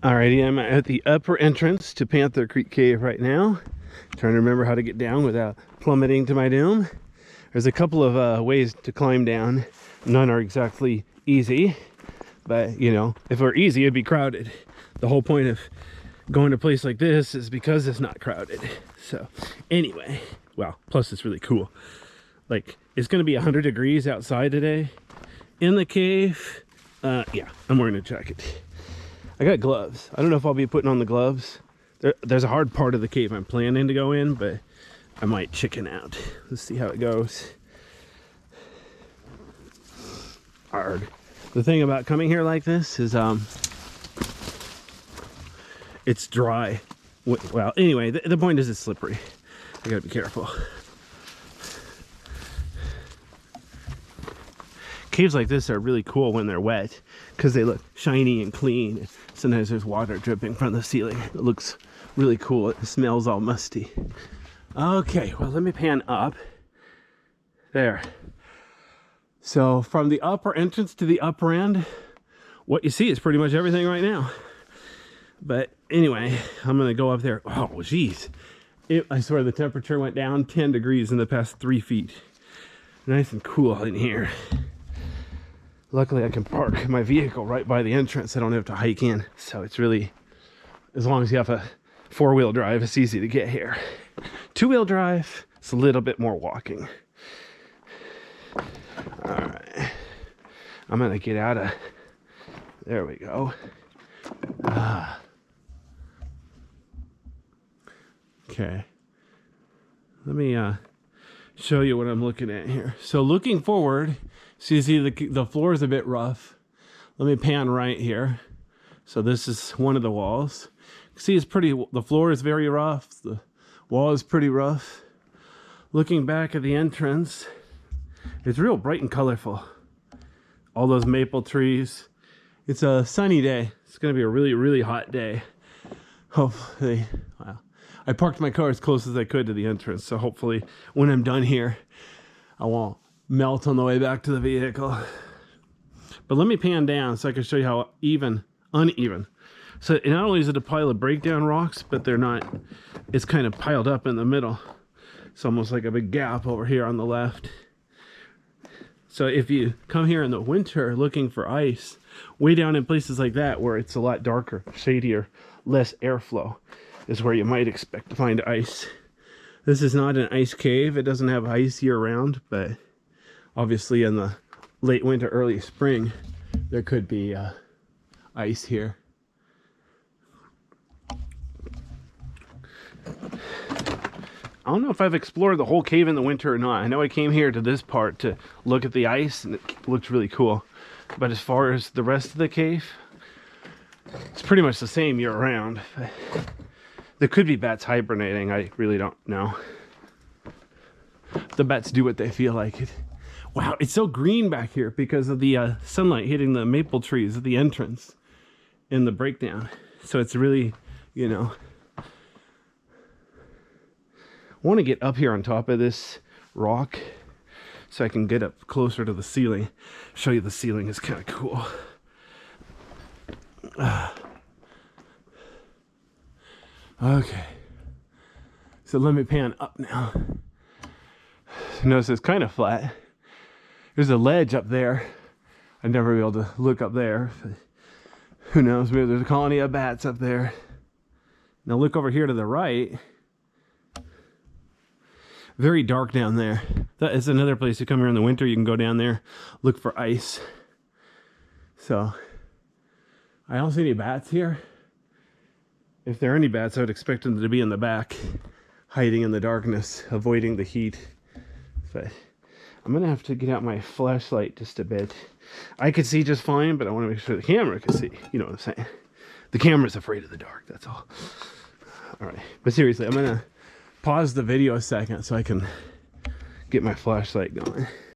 Alrighty, I'm at the upper entrance to Panther Creek Cave right now. Trying to remember how to get down without plummeting to my doom. There's a couple of ways to climb down. None are exactly easy, but you know, if it were easy, it'd be crowded. The whole point of going to a place like this is because it's not crowded. So anyway, well, plus it's really cool. Like, it's gonna be 100 degrees outside today in the cave. Yeah, I'm wearing a jacket. I got gloves. I don't know if I'll be putting on the gloves. There's a hard part of the cave I'm planning to go in, but I might chicken out. Let's see how it goes. Hard. The thing about coming here like this is it's dry. Well, anyway, the point is it's slippery. I gotta be careful. Caves like this are really cool when they're wet because they look shiny and clean. Sometimes there's water dripping from the ceiling. It looks really cool. It smells all musty. Okay, well, let me pan up. There. So from the upper entrance to the upper end, what you see is pretty much everything right now. But anyway, I'm gonna go up there. Oh, geez. I swear the temperature went down 10 degrees in the past 3 feet. Nice and cool in here. Luckily, I can park my vehicle right by the entrance. I don't have to hike in. So it's really, as long as you have a 4-wheel drive, it's easy to get here. 2-wheel drive, it's a little bit more walking. All right. I'm going to get out of, there we go. Okay. Let me show you what I'm looking at here. So looking forward, so you see the floor is a bit rough. Let me pan right here. So this is one of the walls. See, it's pretty, the floor is very rough. The wall is pretty rough. Looking back at the entrance, it's real bright and colorful. All those maple trees. It's a sunny day. It's gonna be a really, really hot day. Hopefully, wow. I parked my car as close as I could to the entrance. So hopefully when I'm done here, I won't melt on the way back to the vehicle. But let me pan down so I can show you how uneven. So not only is it a pile of breakdown rocks, but they're not, it's kind of piled up in the middle. It's almost like a big gap over here on the left. So if you come here in the winter looking for ice, way down in places like that where it's a lot darker, shadier, less airflow, is where you might expect to find ice. This is not an ice cave. It doesn't have ice year round, but obviously in the late winter, early spring, there could be ice here. I don't know if I've explored the whole cave in the winter or not. I know I came here to this part to look at the ice and it looks really cool. But as far as the rest of the cave, it's pretty much the same year round. There could be bats hibernating. I really don't know. The bats do what they feel like. Wow, it's so green back here because of the sunlight hitting the maple trees at the entrance in the breakdown. So it's really, you know, I want to get up here on top of this rock so I can get up closer to the ceiling. Show you the ceiling is kind of cool. Okay, so let me pan up now. Notice it's kind of flat. There's a ledge up there. I'd never be able to look up there. Who knows, maybe there's a colony of bats up there. Now look over here to the right. Very dark down there. That is another place to come here in the winter. You can go down there, look for ice. So, I don't see any bats here. If there are any bats, I would expect them to be in the back, hiding in the darkness, avoiding the heat. But I'm gonna have to get out my flashlight just a bit. I could see just fine, but I want to make sure the camera can see. You know what I'm saying? The camera's afraid of the dark, that's all. All right, but seriously, I'm gonna pause the video a second so I can get my flashlight going.